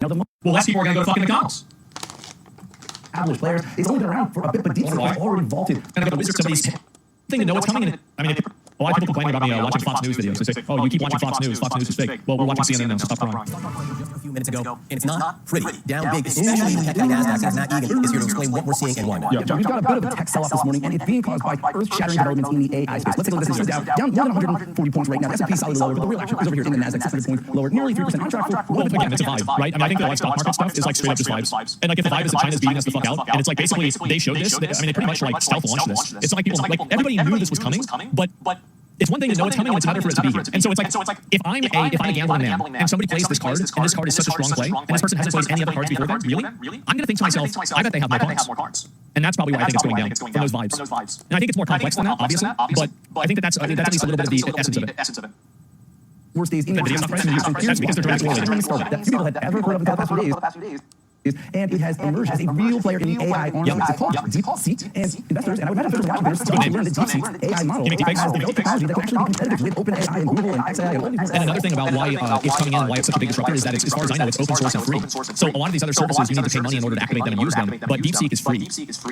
Well, less people are going to go to fucking McDonald's. Average players, it's only been around for a bit, but DeepSeek has already vaulted. And I got a wizard somebody's thing to know what's coming. I mean, a lot of people complaining about me watching Fox News videos. They say, oh, you keep watching Fox News is fake. Well, we're watching CNN and stuff wrong. Just a few minutes ago, and it's not pretty. Down big, especially when the NASDAQ, and Matt Egan is here to explain what we're seeing and why not. Yeah, John, we've got a bit of a tech sell-off this morning, and it's being caused by earth-shattering developments in the AI space. Let's take a look at this. It's down more than 140 points right now. The S&P solid lower, but the real action is over here in the NASDAQ, 600 points lower, nearly 3% on track for... Well, again, it's a vibe, right? I mean, I think the live stock market stuff is like straight up just vibes. And like if the vibe is that China's beating us the fuck out, and it's like basically they showed this, I mean, they pretty much like stealth launched this. It's not like people, like everybody knew this was coming, but it's one thing to know it's coming, and it's another for it to be here. And so it's like, if I'm a gambling man, and somebody plays this card, and this card is such a strong play, and this person hasn't played any other cards before that, really? I'm going to think to myself, I bet they have more cards. And that's probably why I think it's going down, from those vibes. And I think it's more complex than that, obviously, but I think that's at least a little bit of the essence of it. Worst days in the that's because they're trying to that few people had ever heard of until the past few days. And it has emerged as a real player in the AI arm. It's called DeepSeek, and investors, and I would imagine investors are starting to learn that DeepSeek's AI model has developed technology that can actually be competitive with OpenAI and Google and XAI and all these. And another thing about why it's coming in and why it's such a big disruptor is that it's, as far as I know, it's open source and free. So a lot of these other services, you need to pay money in order to activate them and use them, but DeepSeek is free.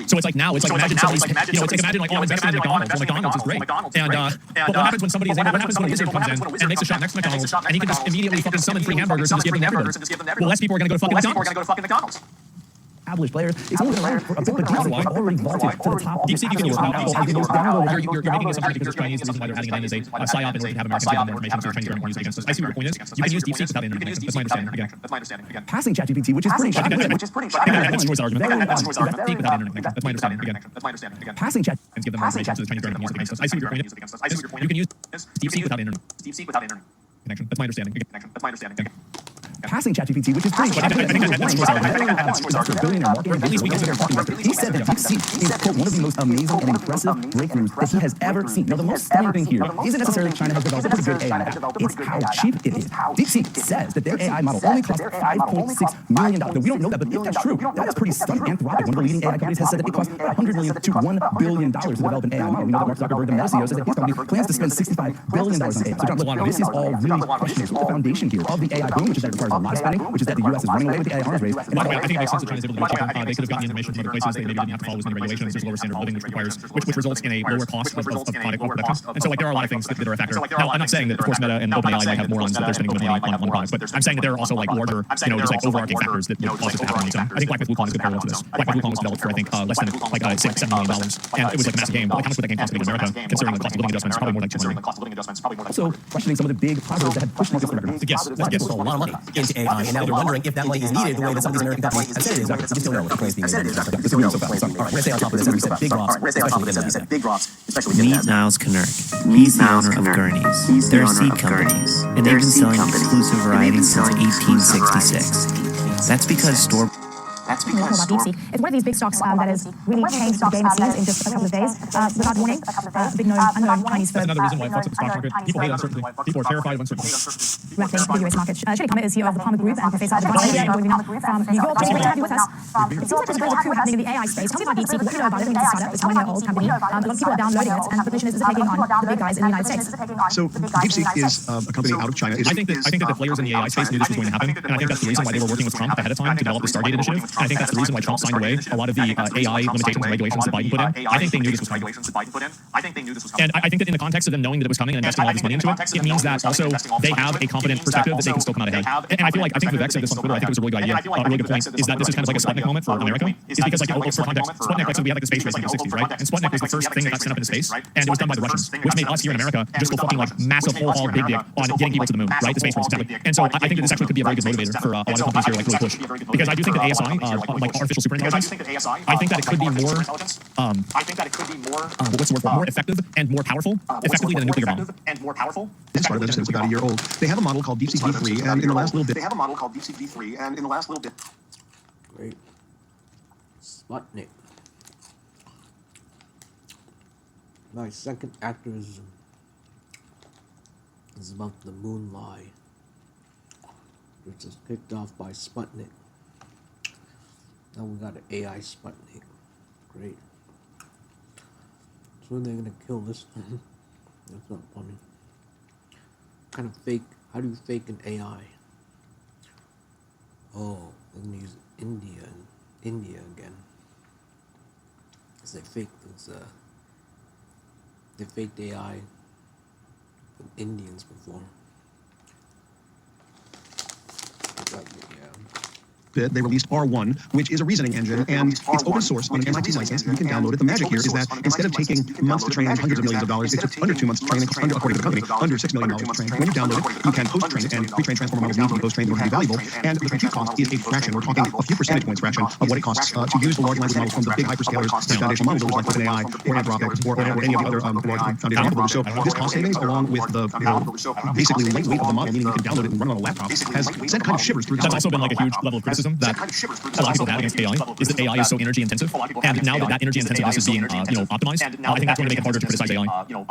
So it's like now, it's like imagine somebody's, you know, it's like imagine like, oh, investing in McDonald's. Well, McDonald's is great. And but what happens when somebody is able, what happens when a wizard comes in and makes a shot next to McDonald's, and he can just immediately fucking summon free hamburgers and just give them to everybody? Well, less people are going to go to fucking McDonald's. Average players, it's only been around for a bit, but DeepSeek has already vaulted to the top. DeepSeek you can use now. You're making assumptions because it's Chinese. The reason why they're adding it in is a psyop in order to have Americans give them more information so Chinese government can use it against us. I see what your point is. You can use DeepSeek without internet connection. That's my understanding. Again. Passing ChatGPT, which is pretty shocking. That destroys the argument. DeepSeek without internet connection. That's my understanding. Again. Passing Chat and give them more information so the Chinese government can use it against us. I see what your point is. You can use DeepSeek without internet connection. That's my understanding. Passing ChatGPT, which is pretty shocking. He said that DeepSeek is, quote, one of the most amazing and impressive breakthroughs that he has ever seen. Now, the most stunning thing here isn't necessarily China has developed a pretty good AI now. It's how cheap it is. DeepSeek says that their AI model only costs $5.6 million. Now, we don't know that, but if that's true, that is pretty stunning. Anthropic, one of the leading AI companies, has said that it costs $100 million to $1 billion to develop an AI model. We know that Mark Zuckerberg, the Meta CEO, says that his company plans to spend $65 billion on AI. So, John, look, this is all really questionable. The foundation here of the AI boom, which is that it requires a lot of spending, which is that the U.S. is running away with the AI arms race. And by the way, I think it makes sense that China's able to do it cheaper. They could have gotten the information from other places. They maybe didn't have to follow as many regulations. There's lower standard of living, which results in a lower cost of product production. And so, like, there are a lot of things that are a factor. Now, I'm not saying that, of course, Meta and OpenAI might have morons that they're spending money on products, but I'm saying that there are also, like, larger, you know, just like overarching factors that would cause this to happen on its own. I think Black Myth Wukong is a good parallel to this. Black Myth Wukong was developed for, I think, less than, like, $6-7 million, and it was like a massive game. Like, how much would that game cost to make in America, considering the cost of living adjustments, probably more like $200. Also, questioning some of the big positives that had pushed markets forward. Yes, let's get a lot of money into AI, and now they're wondering if that money is needed the way that some of these American companies have said it is. We just don't know what the plans being made. All right, we're going to say on top of this, as we said, big drops, especially Meet Niles Knurk. He's the owner of Gurney's. They're a seed company, and they've been selling exclusive varieties since 1866. That's because store... It's one of these big stocks that has really changed the game it seems in just a couple of days. Without warning, big unknown Chinese firm. That's another reason why it fucks up the stock market. People hate uncertainty. People are terrified of uncertainty. Wrapping the US market. Shirley Cummett is CEO of the Palmer Group and Professor Advice joining now from New York. Great to have you with us. It seems like there's a bit of a coup happening in the AI space. Tell me about DeepSeek. What do you know about it? I think it's a startup. It's a 1-year-old company. A lot of people are downloading it, and the question is it taking on the big guys in the United States? So DeepSeek is a company out of China. I think that the players in the AI space knew this was going to happen, and I think that's the reason why they were working with Trump ahead of time to develop the Stargate initiative. And I think that's the reason why Trump signed away a lot of the AI limitations and regulations that Biden put in. I think they knew this was coming. And I think that in the context of them knowing that it was coming and investing all this money into it, it means that also they have a confident perspective that they can still come out ahead. And I think Vivek said this on Twitter. I think it was a really good idea, a really good point, is that this is kind of like a Sputnik moment for America. Is because, like, for context, Sputnik, like, so we had like the space race in the 60s, right? And Sputnik was the first thing that got sent up into space, and it was done by the Russians, which made us here in America just go fucking like massive whole hog big dick on getting people to the moon, right? The space race, exactly. And so I think that this actually could be a very good motivator for a lot of companies here, like, really push. Because I do think that ASI, like artificial superintelligence, I think that it could be more, what's the word for it? More effective and more powerful, effectively than a nuclear bomb. This part of them since about a year old. They have a model called DeepSeek V3, and in the last little bit. Great. Sputnik. My second activism is about the moon lie, which is kicked off by Sputnik. Now we got an AI Sputnik. Great. So when they're gonna kill this thing? That's not funny. Kind of fake. How do you fake an AI? Oh, they're gonna use India again. Cause they faked AI with Indians before. But, yeah. They released R1, which is a reasoning engine, and it's open source on an MIT license. You can download it. The magic here is that instead of taking months to train and hundreds of millions of dollars, it took under 2 months to train, and according to the company, under $6 million to train. When you download it, you can post-train it, and pre-trained transformer models need to be post-trained in order to be valuable, and the compute cost is a fraction. We're talking a few percentage points fraction of what it costs to use the large language models from the big hyperscalers and foundational model builders like OpenAI or Anthropic or any of the other large foundational model builders. So this cost savings, along with the basically lightweight of the model, meaning you can download it and run it on a laptop, has sent kind of shivers through the That's also been like a huge level of criticism that a lot of people have against AI is that AI is so energy intensive, and now that energy intensiveness is being optimized, I think that's going to make it harder to criticize AI.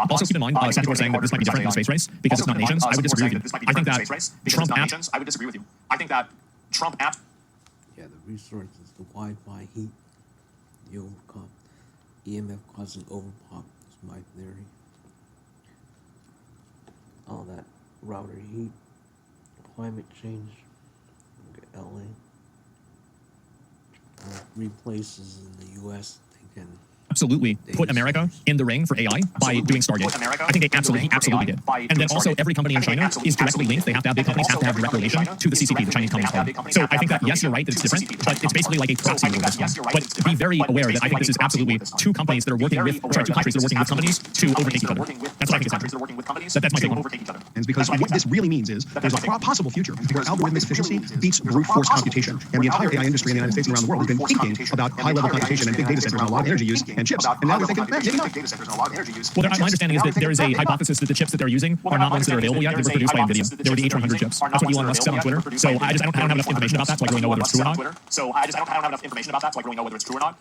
Also, keep in mind, some people are saying that this might be different in the space race because it's not nations. I would disagree with you. I think that Trump app. I would disagree with you. I think that Trump app. Yeah, the resources, the Wi-Fi heat, the overclock, EMF causing overclock is my theory. All that router heat, climate change, look at LA. 3 places in the U.S. they can Absolutely put America in the ring for AI by doing Stargate. I think they absolutely did. And then also every company in China is directly linked. They have to have big companies have to have direct relation to the CCP, the Chinese Communist Party. So I think that, yes, you're right that it's different, but it's basically like a proxy war. But be very aware that I think this is absolutely two countries that are working with, two countries that are working with companies to overtake each other. That's what I think is happening. That's my take on it. And it's because what this really means is there's a possible future where algorithmic efficiency beats brute force computation. And the entire AI industry in the United States and around the world has been thinking about high-level computation and big data centers and a lot of energy use and chips. And now they're thinking, maybe not. Well, my understanding is that there is a hypothesis that the chips that they're using are not ones that are available yet. They were produced by NVIDIA. They were the H100 chips. That's what Elon Musk said on Twitter. So I don't have enough information about that to really know whether it's true or not.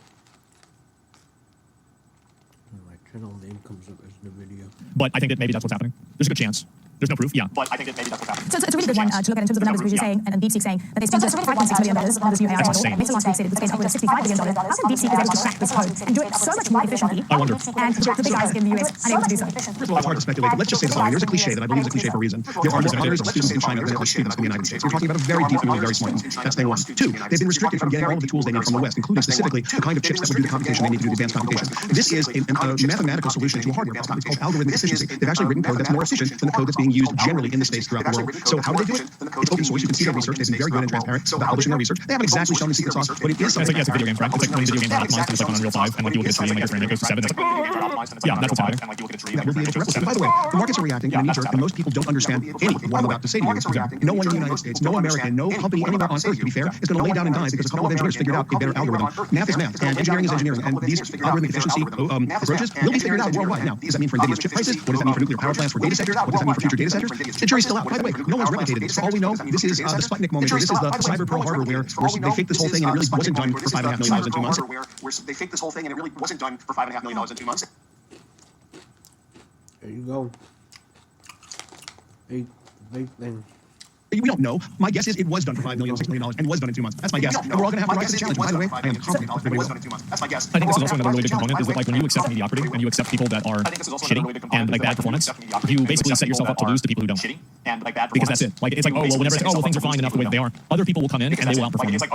My channel name comes up as NVIDIA. But I think that maybe that's what's happening. There's a good chance. There's no proof, yeah. So it's a really good one to look at in terms of the numbers, because you're saying, and DeepSeek saying, that they spent just $5.6 million on this new AI model. Meta last week said it's going to spend $65 billion. How come DeepSeek is able to crack this code and do it so much more efficiently? I wonder. And the big guys in the US unable to do so? First of all, it's hard to speculate, but let's just say the following. There's a cliche that I believe is a cliche for a reason. There are more hundreds of students in China than there are students in the United States. We're talking about a very deep community, very smart ones. That's thing one. Two, they've been restricted from getting all of the tools they need from the West, including specifically the kind of chips that would do the computation they need to do the advanced computation. This is a mathematical solution to a hardware problem. It's called algorithmic efficiency. They've actually written code that's more efficient than the code that's being used generally in the States throughout the world. So how do they do it? It's open source. You can see their research. They've been very good and transparent about publishing their research. They haven't exactly shown the secret sauce, but it is It's something. like, yeah, it's like video games, right? It's like when video games are optimized, it's like on Unreal 5, and like you look at a tree, and like your frame rate goes to 7. It's like, yeah, that's what's happening. That will be able to replicate. By the way, the markets are reacting in a knee-jerk, and most people don't understand any of what I'm about to say to you. No one in the United States, no American, no company anywhere on Earth, to be fair, is going to lay down and die because a couple of engineers figured out a better algorithm. Math is math, and engineering is engineering, and these algorithmic efficiency approaches will be figured out worldwide. Now, what does that mean for NVIDIA's chip prices? What does that mean for nuclear power plants, for data centers? What does that mean for future data centers? The jury's still out. By the way, no one's replicated this. For all we know, this is the Sputnik moment. This is the Cyber Pearl Harbor where they faked this whole thing and it really wasn't done for $5.5 million in 2 months. They faked this whole thing and it really wasn't done for $5.5 million in 2 months. There you go. Big thing. We don't know. My guess is it was done for $5 million, $6 million, and was done in 2 months. That's my guess. And we're all going to have to rise to the challenge. By the way, I am confident that we will. That's my guess. I think this is also another really big component is that like when you accept mediocrity and you accept people that are shitty and like bad performance, you basically set yourself up to lose to people who don't. Because that's it. Like it's like, oh well, whenever it's like, oh well, things are fine enough the way that they are, other people will come in and they will outperform you. Yeah,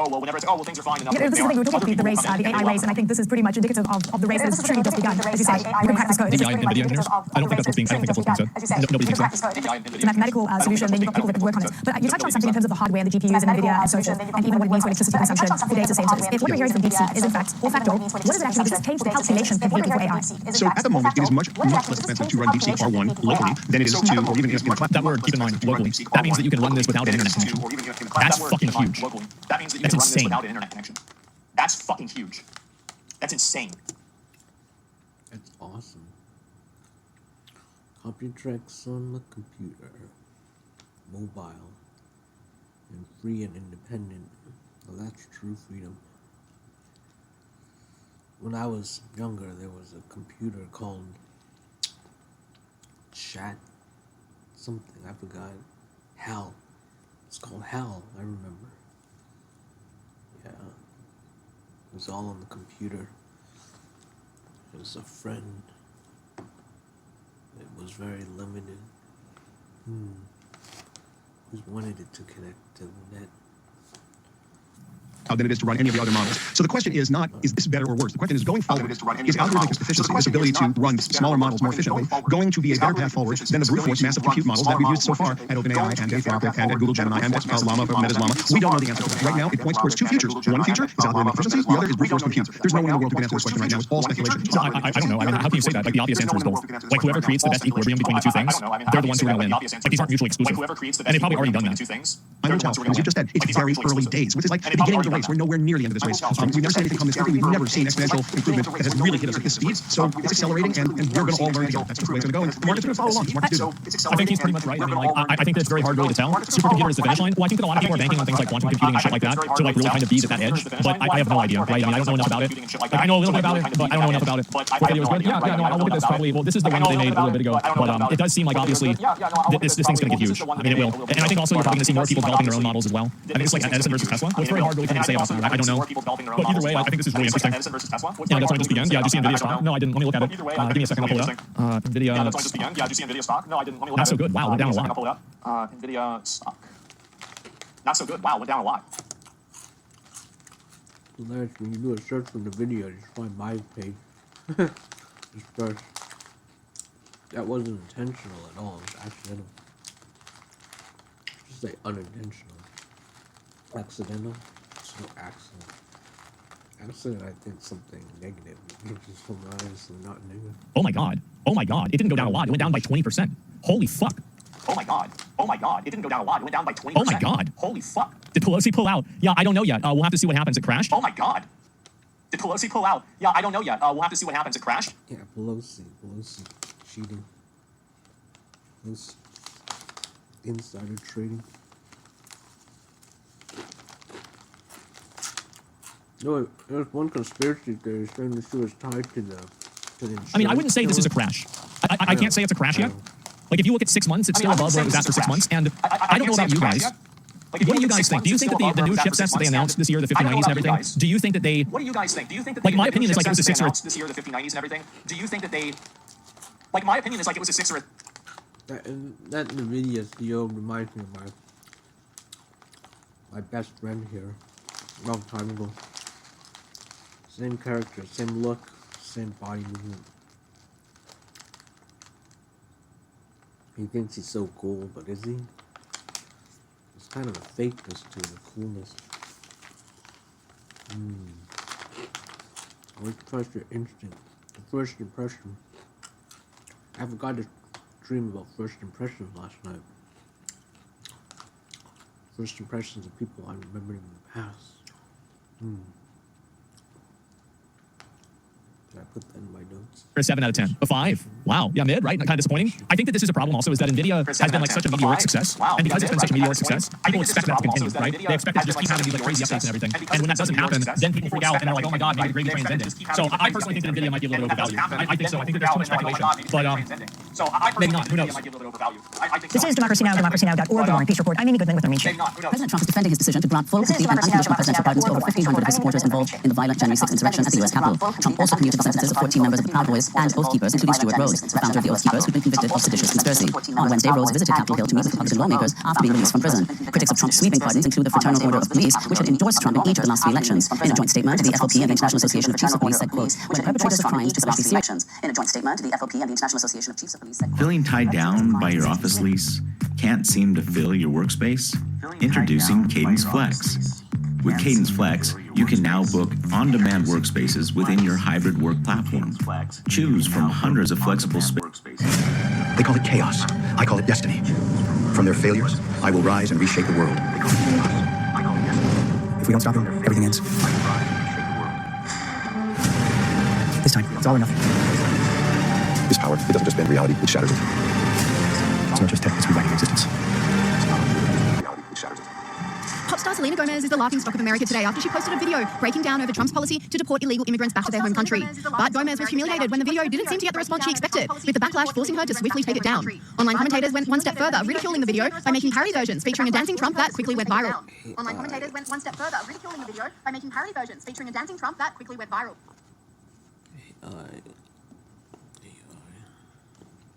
this is the thing, we were talking about the race, the AI race, and I think this is pretty much indicative of the race that has truly just begun. As you say, you can crack this code. AI and NVIDIA engineers? I don't think that's what's being said. Nobody thinks that. It's a mathematical solution, then you've got people that can work on it. But you touched on something in terms of the hardware, the GPUs and NVIDIA and so forth, and even what it means for electricity consumption for data centers. If what we're hearing from DeepSeek is in fact all factor, what does it actually does it change the calculations completely for AI? So at the moment, it is much less expensive to run DeepSeek R1 locally than it is to, or even in a cloud. That word, keep in mind, locally. That means that you can run this without an internet connection. That's fucking huge. That's insane. That's fucking huge. That's insane. That's awesome. Computex on the computer, mobile, and free and independent. Well, that's true freedom. When I was younger, there was a computer called Chat something, I forgot. Hal. It's called Hal, I remember. Yeah. It was all on the computer. It was a friend. It was very limited. Just wanted it to connect to the net. than it is to run any of the other models. So the question is not, is this better or worse? The question is, going forward, is algorithmic efficiency, this ability to run smaller models more efficiently, going to be a better path forward than the brute force massive compute models that we've used so far at OpenAI and Anthropic and at Google Gemini and at Llama, Meta's Llama? We don't know the answer to that. Right now, it points towards two futures. One future is algorithmic efficiency, the other is brute force compute. There's no one in the world who can answer this question right now. It's all speculation. I don't know. I mean, how can you say that? Like, the obvious answer is both. Like, whoever creates the best equilibrium between the two things, they're the ones who are going to win. Like, these aren't mutually exclusive. And they've probably already done that. I will tell, as you just said, it's very early days, which is like the beginning of the race. We're nowhere near the end of this race. We've never seen anything come this quickly. We've never seen exponential improvement that has really hit us at this speed. So it's accelerating, and we're going to all learn together. That's just the way it's going to go. And the market's going to follow along. The market's doing it. I think he's pretty much right. I mean, like, I think that it's very hard really to tell. Supercomputer is the finish line. Well, I think that a lot of people are banking on things like quantum computing and shit like that to like really kind of be at that edge. But I have no idea, right? I mean, I don't know enough about it. Like, I know a little bit about it, but I don't know enough about it. What video is good? Yeah, no, I'll look at this probably. Well, this is the one that they made a little bit ago. But it does seem like obviously this thing's going to get huge. I mean, it will. And I think also you're probably going to see more people developing their own models as well. I mean, it's like Edison versus Tesla. It's very hard really for me to say about that. I don't know. But either way, I think this is really interesting. Yeah, that's when it just began. Yeah, did you see NVIDIA stock? No, I didn't. Let me look at it. Give me a second, I'll pull it up. NVIDIA. Yeah, that's when it just began. Yeah, did you see NVIDIA stock? No, I didn't. Let me look at it. Not so good. Wow, went down a lot. I'll pull it up. NVIDIA stock. Not so good. Wow, went down a lot. When you do a search from the video, just find my page. Just first. That wasn't intentional at all. It was accidental. Just say unintentional. Accidental. It's no accident. Accident, I think something negative. Which is obviously not negative. Oh my god. Oh my god. It didn't go down a lot. It went down by 20%. Holy fuck. Oh my god. Oh my god. It didn't go down a lot. It went down by 20%. Oh my god. Holy fuck. Did Pelosi pull out? Yeah, I don't know yet. We'll have to see what happens. It crashed. Oh my god. Did Pelosi pull out? Yeah, I don't know yet. We'll have to see what happens. It crashed. Yeah, Pelosi cheating. This insider trading. No, there's one conspiracy theory saying this was tied to the I mean, I wouldn't say this is a crash. I can't say it's a crash yet. Like, if you look at 6 months, it's still above where it was at for 6 months. And I don't know about you guys. What do you guys think? Do you think that the new chipsets that they announced this year, the 5090s and everything, do you think that they... What do you guys think? Do you think that like, my opinion is like it was a 6 or... this year, the 5090s and everything, do you think that they... Like, my opinion is like it was a 6 or a... That NVIDIA CEO reminds me of my best friend here, a long time ago. Same character, same look, same body movement. He thinks he's so cool, but is he? It's kind of a fakeness to the coolness. Always trust your instinct. The first impression. I forgot to dream about first impressions last night. First impressions of people I remembered in the past. Did I put that in my notes? A 7 out of 10. A 5. Wow. Yeah, mid, right? Kind of disappointing. I think that this is a problem also, is that NVIDIA has been like such a meteoric success. And because it's been such a meteoric success, people expect that to continue, right? They expect it to just keep having these like crazy updates and everything. And when that doesn't happen, then people freak out and they're like, oh my god, maybe the gravy train's ended. So I personally think that NVIDIA might be a little bit overvalued. I think so. I think that there's too much speculation. But maybe not. Who knows? This is democracynow.org, the War and Peace Report. I'm Amy Goodman with Noreen Shay. President Trump is defending his decision to grant full, complete, and unconditional presidential pardons to over 1,500 of his supporters involved in the violent January 6th insurrection at the U.S. Capitol. Trump also commuted the sentences of 14 members of the Proud Boys and Oath Keepers, including Stuart Rhodes, the founder of the Oath Keepers, who'd been convicted of seditious conspiracy. On Wednesday, Rhodes visited Capitol Hill to meet with Republican lawmakers after being released from prison. Critics of Trump's sweeping pardons include the Fraternal Order of Police, which had endorsed Trump in each of the last 3 elections. In a joint statement, the FOP and the International Association of Chiefs of Police said, quote, when perpetrators of crimes, especially serious elections. In a joint statement, the FOP and the International Association of Chiefs of Police said, feeling tied down by your office lease? Can't seem to fill your workspace? Introducing Cadence Flex. With Cadence Flex, you can now book on-demand workspaces within your hybrid work platform. Choose from hundreds of flexible spaces. They call it chaos. I call it destiny. From their failures, I will rise and reshape the world. If we don't stop them, everything ends. This time, it's all or nothing. This power, it doesn't just bend reality, it shatters it. It's not just tech, it's rewriting existence. Pop star Selena Gomez is the laughingstock of America today after she posted a video breaking down over Trump's policy to deport illegal immigrants back to their home country. But Gomez was humiliated when the video didn't seem to get the response she expected, with the backlash forcing her to swiftly take it down. Online commentators went one step further, ridiculing the video by making parody versions featuring a dancing Trump that quickly went viral. Online commentators went one step further, ridiculing the video by making parody versions featuring a dancing Trump that quickly went viral.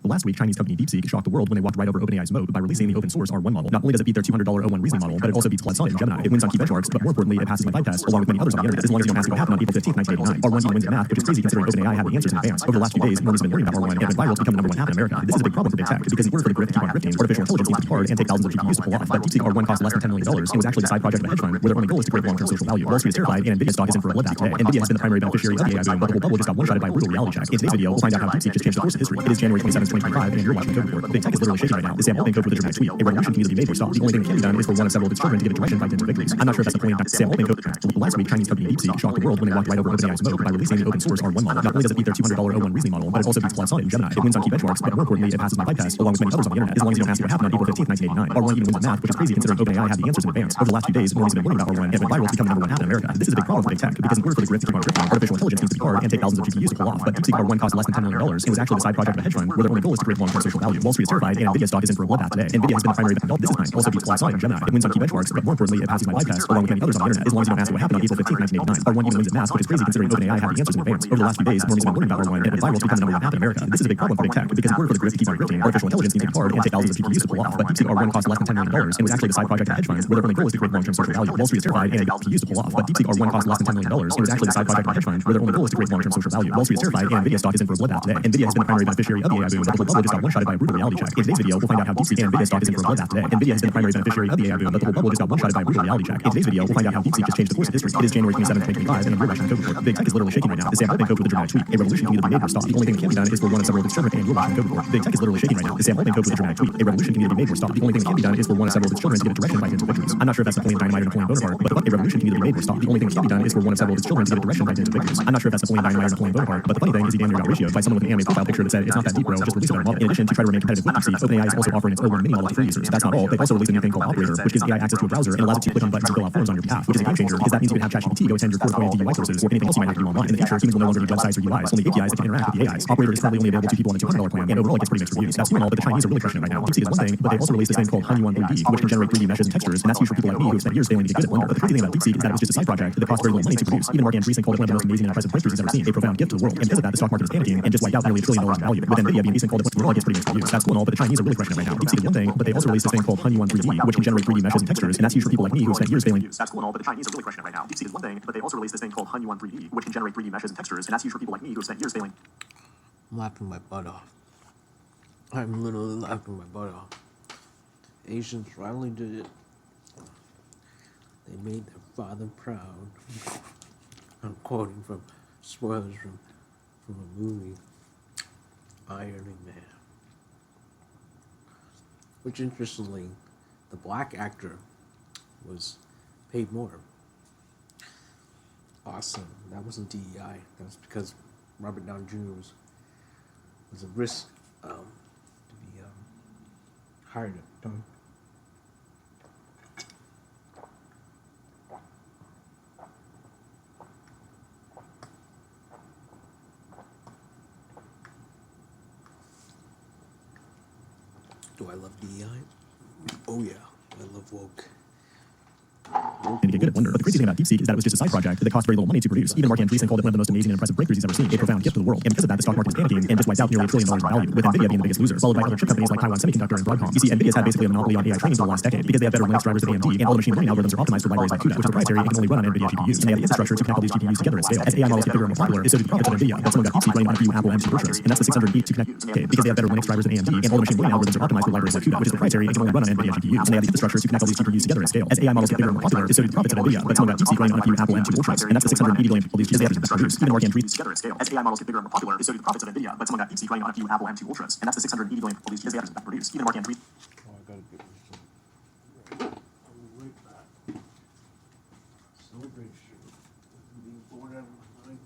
Well, last week, Chinese company DeepSeek shocked the world when they walked right over OpenAI's moat by releasing the open source R1 model. Not only does it beat their $200 O1 reasoning model, but it also beats Claude Sonnet and Gemini. It wins on key benchmarks, but more importantly, it passes my bypass along with many others on the internet. As long as you don't ask me what happened on April 15, 1989. R1 even wins in math, which is crazy considering OpenAI had the answers in advance. Over the last few days, Normies have been learning about R1 and it went viral to become the #1 app in America. This is a big problem for big tech because in order for the growth to keep on grifting, artificial intelligence needs to be hard and take thousands of GPUs to pull off. But DeepSeek R1 cost less than $10 million and was actually a side project of a hedge fund where their only goal is to create long-term social value. Wall Street is terrified and Nvidia stock is in for a bloodbath today. Nvidia has been the primary beneficiary of the AI boom, but the whole bubble just got one-shotted by a brutal reality check. In today's video, we'll find out how DeepSeek just changed the course of history. It is January 27, 2025, and you're watching Code Report. Big tech is literally shaking right now. The Sam Altman code with a dramatic tweet. A revolution can either be made or stopped. The only thing that can be done is for one of several of its children to give it direction by dint of victories. I'm not sure if that's the point. Sam Altman code. Last week, Chinese company DeepSeek shocked the world when they walked right over OpenAI's moat by releasing the open source R1 model. Not only does it beat their $200 O1 reasoning model, but it also beats Claude Sonnet and Gemini. It wins on key benchmarks, but more importantly, it passes my bypass along with many others on the internet. As long as you don't ask me what happened on April 15, 1989. R1 even wins in math, which is crazy considering OpenAI had the answers in advance. Over the last few days, Normies have been learning about R1 and it went viral to become the #1 app in America. This is a big problem for big tech because in order for the grid to keep on drifting, artificial intelligence needs to be hard and take thousands of GPUs to pull off. But DeepSeek R1 cost less than $10 million and was actually the side project of a hedge fund where their only goal is to create long-term social value. Wall Street is terrified and Nvidia stock is in for a bloodbath today. Nvidia has been the primary this is also beats Claude Sonnet and Gemini. It wins on key benchmarks, but more importantly, it passes my bypass along with many others on the internet. As long as you don't ask me what happened on April 15, 1989. R1 even wins in math, which is crazy considering OpenAI had the answers in advance. Over the last few days, Normies have been learning about R1 and it went viral to become the #1 app in America. This is a big problem for big tech because in order for the grid to keep on grifting, artificial intelligence needs to be hard and take thousands of GPUs to pull off. But DeepSeek R1 cost less than $10 million and was actually the side project of a hedge fund where their only goal is to create long-term social value. Wall Street is terrified and GPUs to pull off. But DeepSeek R1 cost less than $10 million and was actually the side project of a hedge fund where their only goal is to create long-term social value. Wall Street is terrified and Nvidia stock is in for a bloodbath today. Nvidia has been the primary beneficiary of the AI boom, but the whole bubble just got one-shotted by a brutal reality check. In today's video, we'll find out how DeepSeek and Nvidia stock is in for a bloodbath today. Nvidia has been the primary beneficiary of the AI boom, but the whole bubble just got one-shotted by a brutal reality check. In today's video, we'll find out how DeepSeek just changed the course of history. It is January 27, 2025, and you're watching Code Report. Big tech is literally shaking right now. The Sam Altman code with a dramatic tweet. A revolution can either be made or stopped. The only thing that can be done is for one of several of its children, and you're watching Code Report. Big tech is literally shaking right now. The Sam Altman code with a dramatic tweet. A revolution can either be made or stopped. The only thing that can be done is for one of several of its children to give it direction by dint of victories. I'm not sure if that's Napoleon Dynamite or Napoleon Bonaparte, but a revolution can either be made or stopped. The only thing that can be done is for one of several of its children to give it direction by dint of victories. I'm not sure if that's Napoleon Dynamite or Napoleon Bonaparte, but the funny thing is he damn near got ratioed by someone with an anime profile picture that said it's not that deep, bro, just release a better model. In addition, to try to remain competitive with DeepSeek, OpenAI is also offering its O1 mini model to free users. That's not all. They also released a new thing called Operator, which gives AI access to a browser and allows it to click on buttons and fill out forms on your behalf, which is a game changer because that means you can have ChatGPT go attend your core-oriented UI courses or anything else you might have to do online. In the future, humans will no longer need websites or UIs, only APIs that can interact with the AIs. Operator is currently only available to people on the $200 plan, and overall it gets pretty mixed reviews. That's cool and all, but the Chinese are really crushing it right now. DeepSeek is one thing, but they also released this thing called Hunyuan 3D, which can generate 3D meshes and textures, and that's used for people like me who have spent years failing to get good at Blender. But the crazy thing about DeepSeek is that it was just a side project that cost very little money to produce. Even Mark Andreessen called it one of the most amazing and impressive breakthroughs he's ever seen, a profound gift to the world. And because of that, the stock market is panicking and just wiped out nearly $1 trillion in value. With Nvidia being decent called it overall, it gets pretty mixed reviews. That's cool and all, but the Chinese are really crushing it right now. DeepSeek is one thing, but they also released this thing called Hunyuan 3D, which can generate 3D meshes and textures, and that's used for people like me who have spent years failing. That's cool and all, but the Chinese are really crushing it right now. DeepSeek is one thing, but they also released this thing called Hunyuan 3D, which can generate 3D meshes and textures, and that's used for people like me who have spent years failing. I'm laughing my butt off. I'm literally laughing my butt off. Asians finally did it. They made their father proud. I'm quoting from spoilers from a movie, Iron Man. Which interestingly, the black actor was paid more. Awesome. That wasn't DEI. That was because Robert Downey Jr. was a risk to be hired at done. Do I love DEI? Oh yeah, I love woke. And to get good at Blender. But the crazy thing about DeepSeek is that it was just a side project that cost very little money to produce. Even Mark Andreessen called it one of the most amazing and impressive breakthroughs he's ever seen, a profound gift to the world. And because of that, the stock market is panicking and just wiped out nearly $1 trillion in value, with Nvidia being the biggest loser, followed by other chip companies like Taiwan Semiconductor and Broadcom. You see, Nvidia's had basically a monopoly on AI training for the last decade because they have better Linux drivers than AMD, and all the machine learning algorithms are optimized for libraries like CUDA, which is proprietary and can only run on Nvidia GPUs. And they have the infrastructure to connect all these GPUs together at scale. As AI models get bigger and more popular, so do the profits of Nvidia. But someone got DeepSeek running on a few Apple M2 Ultras, and that's the 600 beat to connect because they have better Linux drivers than AMD, and all the machine learning algorithms are optimized for libraries like CUDA, which is proprietary and can only run on Nvidia GPUs. And they have the infrastructure to connect all these GPUs together at scale. As AI models get bigger and more popular, so do the profits of Nvidia. But someone got DeepSeek running on a few Apple M2 Ultras, and that's the 680 billion all these GPUs they have to produce. Even Mark Andreessen together at scale. As AI models get bigger and more popular, so do the profits of Nvidia. But someone got DeepSeek running on a few Apple M2 Ultras, and that's the 680 billion all these GPUs they have to produce. Even Mark Andreessen. Oh, I gotta get this one. I'll be right back. Celebration. Being born out of my mind.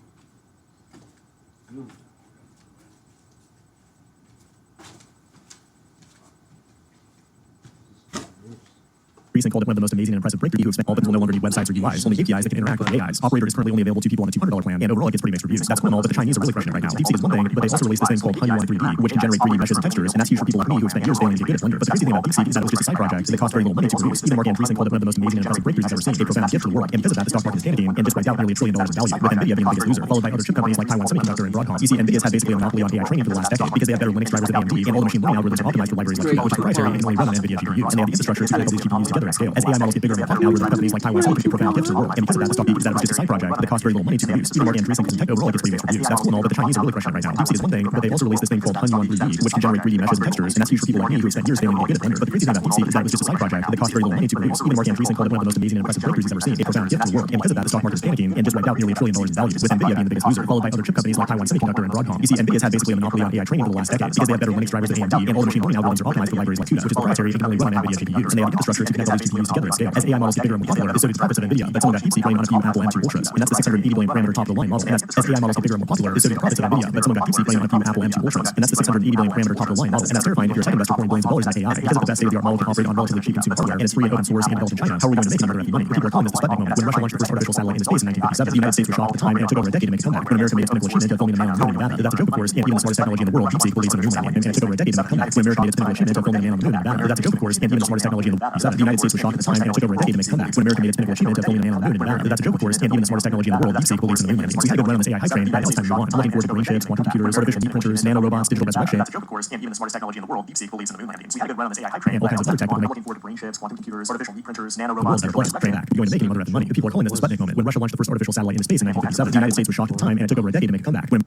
Good. Recent called it one of the most amazing and impressive breakthroughs. Who expect all buttons will no longer need websites or UIs, only APIs that can interact with the AIs. Operator is currently only available to people on a $200 plan, and overall it gets pretty mixed reviews. That's cool and all, but the Chinese are really crushing it right now. DeepSeek is one thing, but they also released this thing called Hunyuan 3D, which can generate 3D meshes and textures, and that's used for people like me who have spent years failing to get good at Blender. But the crazy thing about DeepSeek is that it was just a side project that cost very little money to produce. Even Mark Andreessen called it one of the most amazing and impressive breakthroughs he's ever seen, a profound gift to the world. And because of that, the stock market is panicking and just wiped out nearly $1 trillion in value, with NVIDIA being the biggest loser, followed by other chip companies like Taiwan Semiconductor and Broadcom. You see, NVIDIA's had basically a monopoly on AI training for the last decade because they have better Linux drivers than AMD, and all the machine learning algorithms are optimized for libraries like CUDA, which is proprietary and can only run on NVIDIA GPUs. And they have the infrastructure to connect all these GPUs together at scale. As AI models get bigger and more popular, algorithms companies like Taiwan Semiconductor profound gifts to the world. And because of that, the stock is that it was just a side project that cost very little money to produce. Even Mark Andreessen calls tech overall gets pretty mixed reviews. That's cool and all, but the Chinese are really crushing it right now. DeepSeek is one thing, but they also released this thing called Hunyuan 3D, which can generate 3D meshes and textures, and that's used for people like me who have spent years failing to get good at Blender. But the crazy thing about DeepSeek is that it was just a side project that cost very little money to produce. Even Mark Andreessen called it one of the most amazing and impressive breakthroughs he's ever seen, a profound gift to the world. And because of that, the stock market is panicking and just wiped out nearly $1 trillion in value, with NVIDIA being the biggest loser, followed by other chip companies like Taiwan Semiconductor and Broadcom. You see, NVIDIA's had basically a monopoly on AI training for the last decade because they have better Linux drivers than AMD, and all the machine learning algorithms are optimized for libraries like CUDA, which is proprietary and can only run on NVIDIA GPUs. And they have the infrastructure to connect all these GPUs together at scale. As AI models get bigger and more popular, so do the profits of NVIDIA. That's only got DeepSeek running on a few Apple M2 Ultras, and that's the 680 billion parameter top of the line model. And as AI models get bigger and more popular, so do the profits of NVIDIA. But someone got DeepSeek running on a few Apple M2 Ultras, and that's the 680 billion parameter top of the line model. And that's terrifying if you're a tech investor pouring billions of dollars into AI because it's the best state-of-the-art model can operate on relatively cheap consumer hardware, and it's free and open source and developed in China. How are we going to make another money? People are calling this the Sputnik moment. When Russia launched the first artificial satellite into space in 1957, the United States was shocked at the time, and it took over a decade to make a comeback. When America made its pinnacle achievement of filming a man on the moon in Nevada, that's a joke, of course, and even the smartest technology in the world, DeepSeek, believes in the moon landing, and it took over a decade to make a comeback. When America made its pinnacle achievement of filming a man on the moon in Nevada, that's a joke, of course, and even the smartest technology in the world, the United States was shocked at the time, and it took over a decade to make a comeback. When America made its pinnacle achievement of filming a man on the moon in Nevada, that's a joke, of course, and even the smartest technology in the world, DeepSeek, believes in the moon landing. So we had a good run on this AI hype train, but now it's time to move on. I'm looking forward to brain chips, quantum computers, artificial meat printers, nano robots, digital resurrection. That's a joke, of course, and even the smartest technology in the world, DeepSeek, believes in the moon landing. So we had a good run on this AI hype train, and all kinds of other tech. I'm looking forward to brain chips, quantum computers, artificial meat printers, nano robots, digital resurrection. You're going to make any mother effing money. People are calling this the Sputnik moment. When Russia launched the first artificial satellite into space in 1957, the United States was shocked at the time, and it took over a decade to make a comeback. When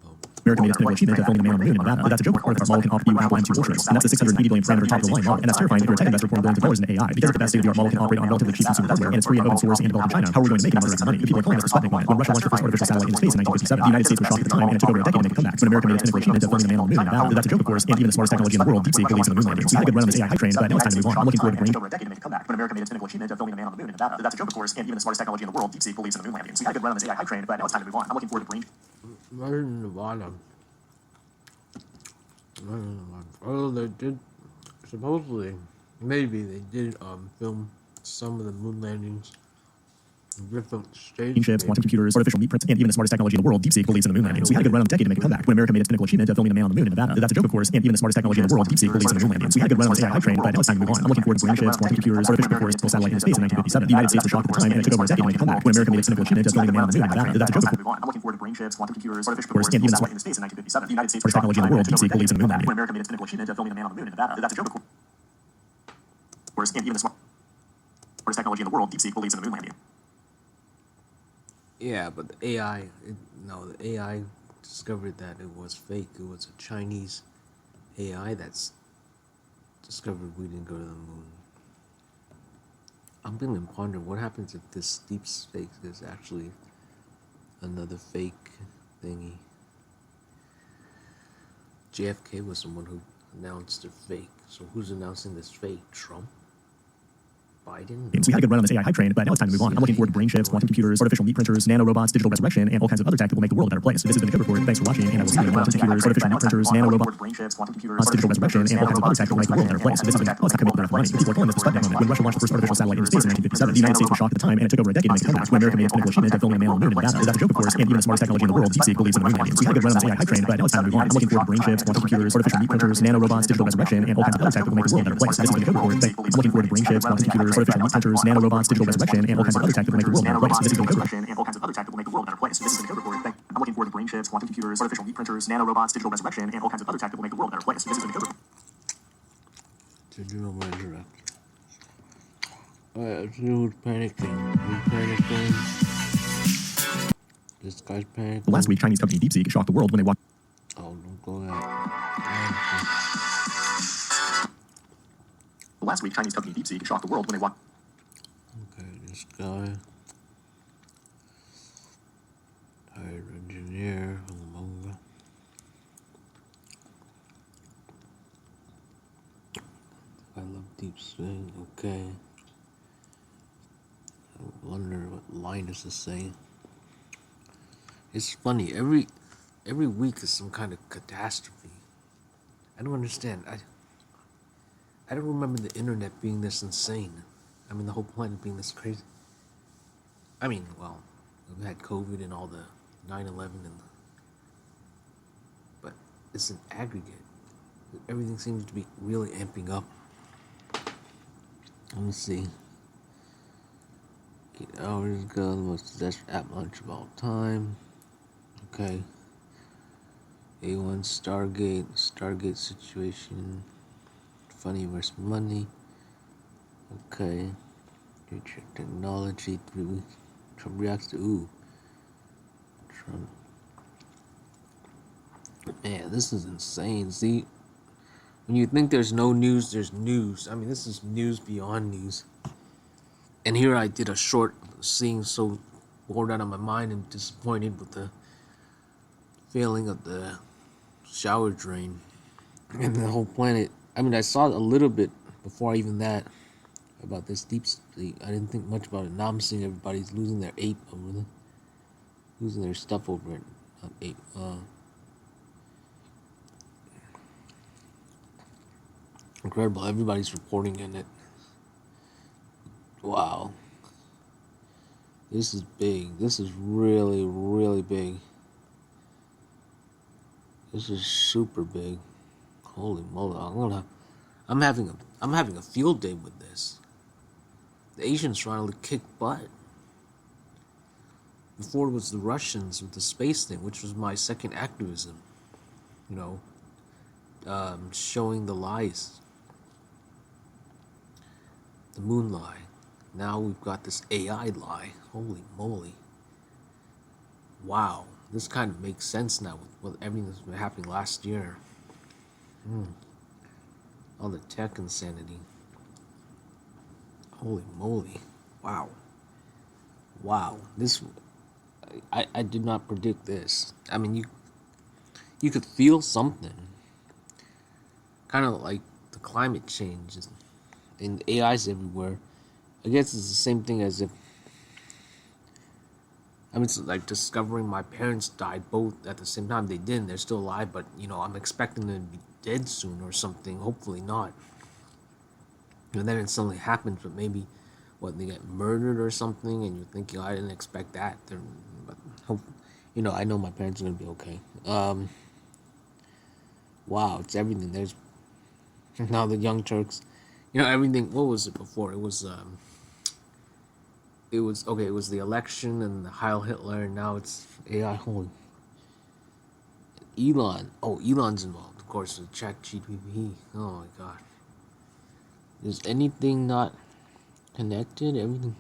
America made its pinnacle achievement of filming a man on the moon in Nevada, that's a joke, of course. Our model can offer you Apple M2 Ultras, and that's the 680 billion parameter top of the line model. And that's terrifying if you're a tech investor pouring billions of dollars into AI because it's the best state-of-the-art model can operate on relatively cheap consumer hardware, and it's free and open source and developed in China. How are we going to make any mother effing money? People are calling this the Sputnik moment. When Russia launched the first artificial satellite into space in 1957, the United States was shocked at the time, and it took over a decade to make a comeback. When America made its pinnacle achievement of filming a man on the moon in Nevada, that's a joke, of course, and even the smartest technology in the world, DeepSeek, believes in the moon landing. So we had a good run on this AI hype train, but now it's time to move on. I'm looking forward to brain. Over a decade to make a comeback. When America made its pinnacle achievement of filming a man on the moon in Nevada, that's a joke, of course, and even the smartest technology in the world, DeepSeek, believes in the moon landing. So we had a good run on this AI hype train, but now it's time to move on. I'm looking forward to brain. Nevada. Oh, they did. Supposedly, maybe they did film some of the moon landings. Different stages. Chips, quantum computers, artificial meat prints, and even the smartest technology in the world, DeepSeek, believes in the moon landing. So we had a good run on a decade to make a comeback. When America made its pinnacle achievement of filming a man on the moon in Nevada, that's a joke, of course, and even the smartest technology in the world, DeepSeek, believes in the moon landing. So we had a good run on this AI hype train, but now it's time to move on. I'm looking forward to brain chips, quantum computers, artificial satellite into space in 1957. The United States was shocked at the time, and it took over a decade to make a comeback. When America made its pinnacle achievement of filming a man on the moon in Nevada, that's a joke, of course. I'm looking forward to brain chips, quantum computers, artificial and even satellite into space in 1957. The United States was technology in the world, DeepSeek, believes in the moon landing. When America made its pinnacle achievement of filming a man on the moon in Nevada, that's a joke, of course, and even the smartest technology in the world, DeepSeek, believes in the moon landing. Yeah, but the AI, the AI discovered that it was fake. It was a Chinese AI that's discovered we didn't go to the moon. I'm beginning to ponder what happens if this deep space is actually another fake thingy. JFK was someone who announced it fake. So who's announcing this fake? Trump? Biden? So we had a good run on this AI hype train, but now it's time to move on. I'm looking forward to brain chips, quantum computers, artificial meat printers, nano robots, digital resurrection, and all kinds of other tech that will make the world a better place. This has been the Good Report. Thanks for watching, and I will see you in quantum computers, artificial meat printers, nano robots, digital resurrection, and all kinds of other tech that will make the world a better place. This has been it's not going to make money. People are calling this the Sputnik moment. When Russia launched the first artificial satellite into space in 1957, the United States was shocked at the time, and it took over a decade to make a comeback. When America made its pinnacle achievement of filming a man on the moon in Nevada, that's a joke, of course, and even the smartest technology in the world, DeepSeek, believes in the moon landing. So we had a good run on this AI hype train, but now it's time to move on. I'm looking forward to brain chips, quantum computers, artificial meat printers, nano robots, digital resurrection, and all kinds of other tech that will make the world a better place. This has been the Good Report. I'm looking forward to brain chips, quantum computers, artificial meat printers, nano robots, digital resurrection, and all kinds of other tech that will make the world a better place. This has been the Good Report. And all kinds of other tech that will make the world a better place. This has been the Good Report. I'm looking forward to brain chips, quantum computers, artificial meat printers, nano robots, digital resurrection, and all kinds of other tech that will make the world a better place. This has been the Good Report. Digital resurrection. Who's panicking? Who's panicking? This guy's panicking. Last week, Chinese company DeepSeek shocked the world when they walked. Oh, don't go there. Last week, Chinese company DeepSeek shocked the world when they walked. Okay, this guy. Hired engineer. I love DeepSeek. Okay. I wonder what Linus is saying. It's funny. Every week is some kind of catastrophe. I don't understand. I don't remember the internet being this insane. I mean, the whole planet being this crazy. I mean, well, we had COVID and all the 9/11 but it's an aggregate. Everything seems to be really amping up. Let me see. 8 hours ago, the most disastrous app launch of all time. Okay. A1 Stargate situation. Funny versus money. Okay. Future technology. 3 weeks. Trump reacts to Trump. Man, this is insane. See, when you think there's no news, there's news. I mean, this is news beyond news. And here I did a short, seeing so bored out of my mind and disappointed with the failing of the shower drain and the whole planet. I mean, I saw a little bit before even that about this deep sleep. I didn't think much about it. Now I'm seeing everybody's losing their ape over it, losing their stuff over it. Ape. Incredible. Everybody's reporting in it. Wow. This is big. This is really, really big. This is super big. Holy moly! I'm having a field day with this. The Asians trying to kick butt. Before it was the Russians with the space thing, which was my second activism. You know, showing the lies. The moon lie. Now we've got this AI lie. Holy moly. Wow. This kind of makes sense now with everything that's been happening last year. All the tech insanity. Holy moly. Wow. Wow. This, I did not predict this. I mean, you could feel something. Kind of like the climate change and AI's everywhere. I guess it's the same thing as if, I mean, it's like discovering my parents died both at the same time. They didn't. They're still alive, but, you know, I'm expecting them to be dead soon or something. Hopefully not. And then it suddenly happens, but maybe, they get murdered or something, and you're thinking, I didn't expect that. But, you know, I know my parents are going to be okay. Wow, it's everything. There's now the Young Turks. You know, everything. What was it before? It was the election and the Heil Hitler, and now it's AI. Holy. Elon. Oh, Elon's involved, of course, with ChatGPT. Oh my God. Is anything not connected? Everything.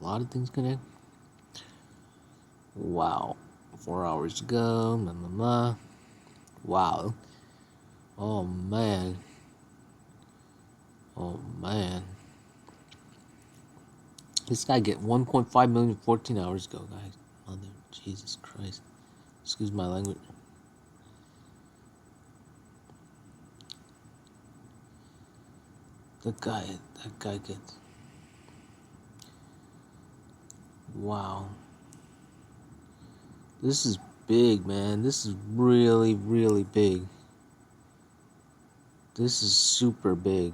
A lot of things connect. Wow. 4 hours ago. Wow. Oh man. Oh man. This guy get 1.5 million 14 hours ago, guys. Mother, Jesus Christ. Excuse my language. That guy gets. Wow. This is big, man. This is really, really big. This is super big.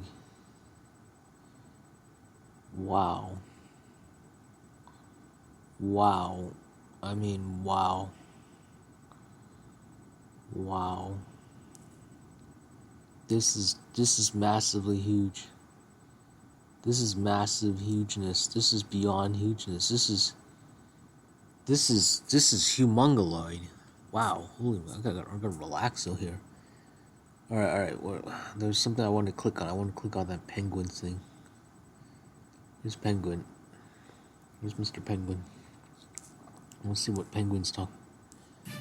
Wow. Wow. I mean, wow. Wow. This is massively huge. This is massive hugeness. This is beyond hugeness. This is humongoloid. Wow. Holy, I gotta relax over here. All right. Well, there's something I want to click on. I want to click on that penguins thing. Here's Penguin. Here's Mr. Penguin. We'll see what penguins talk.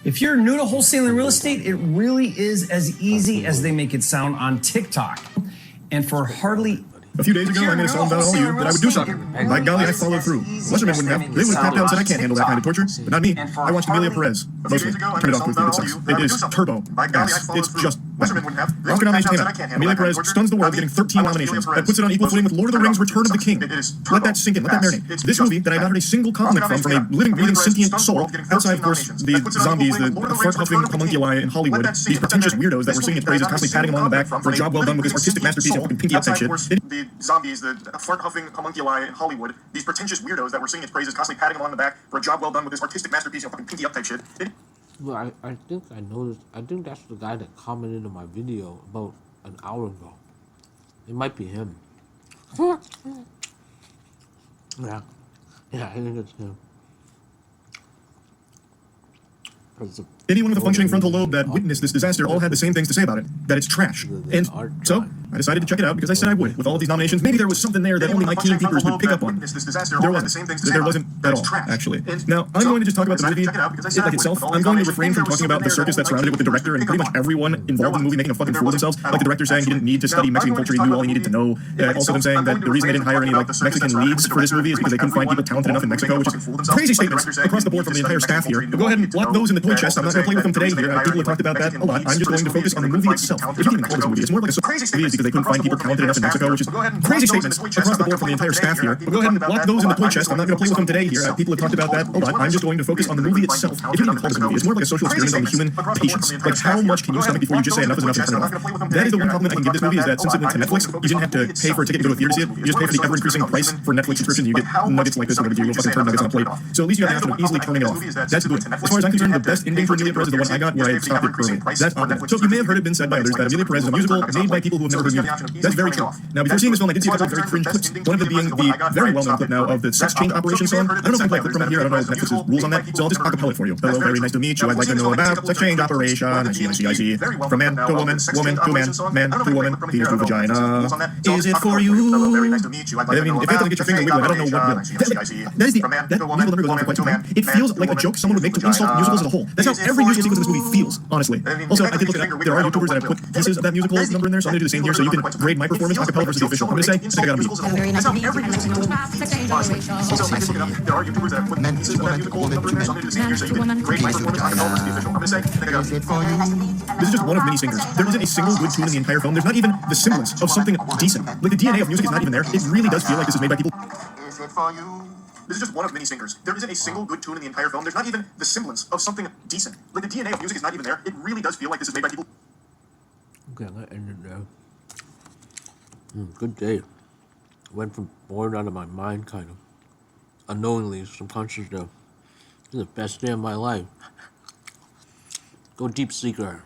If you're new to wholesaling real estate, it really is as easy as they make it sound on TikTok. And for hardly... A few days ago, I made a song about all you that I would do something. By golly, I followed through. Westerman wouldn't have. They would have tapped out and said, I can't handle that kind of torture. But not me. I watched Amelia Perez. Mostly. Turn it off, please. It sucks. It is turbo. Ass. It's just Oscar nomination came out. Amelia Perez stuns the world, getting 13 nominations. That puts it on equal footing with Lord of the Rings: Return of the King. Let that sink in. Let that marinate. This movie that I've not heard a single compliment from a living, breathing, sentient soul, outside, of course, the zombies, the fart-huffing homunculi in Hollywood, these pretentious weirdos that were singing its praises, constantly patting him on the back for a job well done with this artistic masterpiece and fucking pinky upside shit. The zombies, the fart-huffing homunculi in Hollywood, these pretentious weirdos that were singing its praises, constantly patting him on the back for a job well done with this artistic masterpiece and fucking pinky up type shit. Well, I think I noticed. I think that's the guy that commented on my video about an hour ago. It might be him. Yeah, I think it's him. Anyone with a functioning frontal lobe that witnessed this disaster all had the same things to say about it, that it's trash. And so, I decided to check it out because I said I would. With all of these nominations, maybe there was something there that only my keen peepers would pick up on. There wasn't at all, actually. Now, I'm going to just talk about the movie itself. I'm going to refrain from talking about the circus that surrounded it with the director and pretty much everyone involved in the movie making a fucking fool of themselves. Like the director saying he didn't need to study Mexican culture, he knew all he needed to know. Also them saying that the reason they didn't hire any like Mexican leads for this movie is because they couldn't find people talented enough in Mexico, which is crazy statements across the board from the entire staff here. But go ahead and lock those in the toy chest. I'm not going to play with them today here. People have talked about that a lot. I'm just going to focus on the movie itself. If you can even call this a movie, it's more like a crazy movie because they couldn't find people talented enough in Mexico, which is crazy statements across the board from the entire staff here. But go ahead and lock those in the toy chest. I'm not going to play with them today here. People have talked about that a lot. I'm just going to focus on the movie itself. If you can even call this a movie, it's more like a social experiment on the human patience. Like how much can you stomach before you just say enough is enough and turn it off? That is the one compliment I can give this movie is that since it went to Netflix, you didn't have to pay for a ticket to go to a theater to see it. You just pay for the ever-increasing price for Netflix subscription. You get nuggets like this whenever you fucking turn nuggets on a plate. So at least you have the option of easily turning it off. That's good. As far as I'm concerned, the best ending for Amelia Perez is the one I got where I stopped it early. That's on that. So you may have heard it been said by others that Amelia Perez is a musical made by people who have never heard music. That's very true. Now, before seeing this film, I did see a couple of very cringe clips. One of them being the very well-known clip now of the Sex Change Operation song. I don't know if I can play a clip from it here. I don't know if Netflix's rules on that. So I'll just acapella it for you. Hello, very nice to meet you. I'd like to know about Sex Change Operation. I see. From man to woman, woman to man, man to woman, penis to vagina. Is it for you? I mean, if that doesn't get your finger wiggling, I don't know what will. That musical number goes on for quite some time. It feels like a joke someone would make to insult musicals as a whole. That's how every musical sequence in this movie feels, honestly. Also, I did look at that. There are YouTubers that have put pieces of that musical number in there, so I'm going to do the same here so you can grade my performance acapella versus the official. I'm going to say, I think I got a beat. Very nice to meet you. I'd like to know about Sex Change Operation. Also, I did look it up. There are YouTubers that have put pieces of that musical number in there, so I'm going to do the same here so you can grade my performance acapella versus the official. I'm going to say, I think I got a beat. This is just one of many singers. There isn't a single good tune in the entire film. There's not even the semblance of something decent. Like the DNA of music is not even there. It really does feel like this is made by people. Is it for you? This is just one of many singers. There isn't a single good tune in the entire film. There's not even the semblance of something decent. Like the DNA of music is not even there. It really does feel like this is made by people. Okay, I'm gonna end it there. Good day. Went from bored out of my mind, kind of. Unknowingly, subconscious though. This is the best day of my life. Go deep seeker.